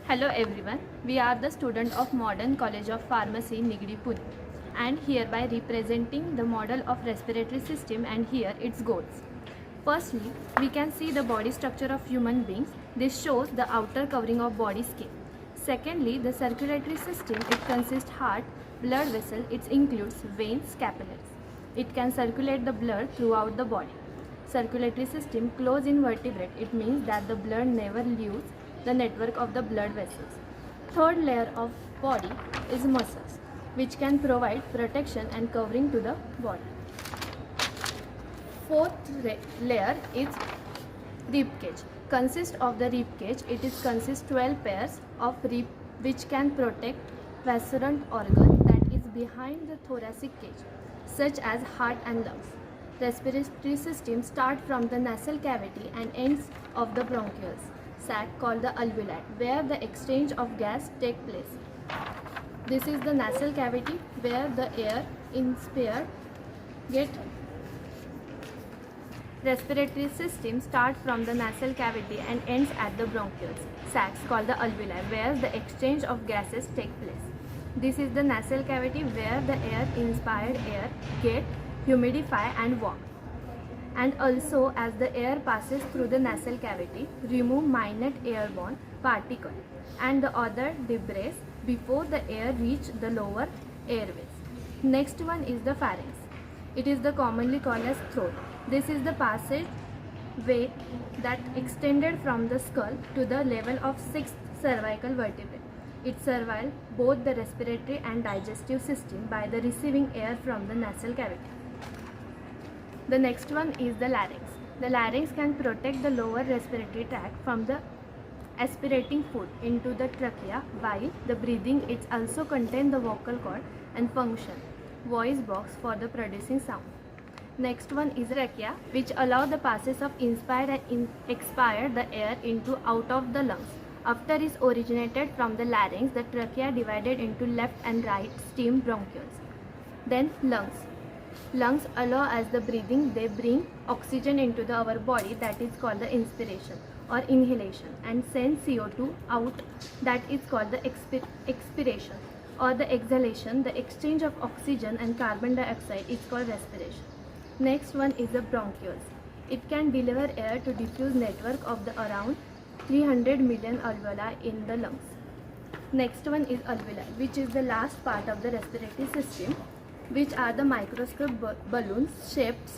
Hello everyone, we are the student of Modern College of Pharmacy, Nigdi, Pune, and hereby representing the model of respiratory system and here its goals. Firstly, we can see the body structure of human beings. This shows the outer covering of body skin. Secondly, the circulatory system, it consists heart, blood vessel, it includes veins, capillaries. It can circulate the blood throughout the body. Circulatory system close in vertebrate, it means that the blood never leaves the network of the blood vessels. Third layer of body is muscles, which can provide protection and covering to the body. Fourth layer is rib cage. Consists of the rib cage. It is consists 12 pairs of rib which can protect vascular organ that is behind the thoracic cage, such as heart and lungs. Respiratory system start from the nasal cavity and ends of the bronchioles sac called the alveoli, where the exchange of gas take place. This is the nasal cavity where the air inspired get. Respiratory system start from the nasal cavity and ends at the bronchioles sacs called the alveoli, where the exchange of gases take place. This is the nasal cavity where the air inspired air get humidify and warm. And also, as the air passes through the nasal cavity, remove minute airborne particle and the other debris before the air reach the lower airways. Next one is the pharynx. It is the commonly called as throat. This is the passage way that extended from the skull to the level of 6th cervical vertebrae. It surveils both the respiratory and digestive system by the receiving air from the nasal cavity. The next one is the larynx. The larynx can protect the lower respiratory tract from the aspirating food into the trachea, while the breathing it also contains the vocal cord and function voice box for the producing sound. Next one is trachea, which allow the passage of inspired and expired the air into out of the lungs. After is originated from the larynx, the trachea divided into left and right stem bronchioles. Then lungs. Lungs allow as the breathing, they bring oxygen into our body, that is called the inspiration or inhalation, and send CO2 out, that is called the expiration, or the exhalation. The exchange of oxygen and carbon dioxide is called respiration. Next one is the bronchioles. It can deliver air to diffuse network of the around 300 million alveoli in the lungs. Next one is alveoli, which is the last part of the respiratory system, which are the microscopic balloons shaped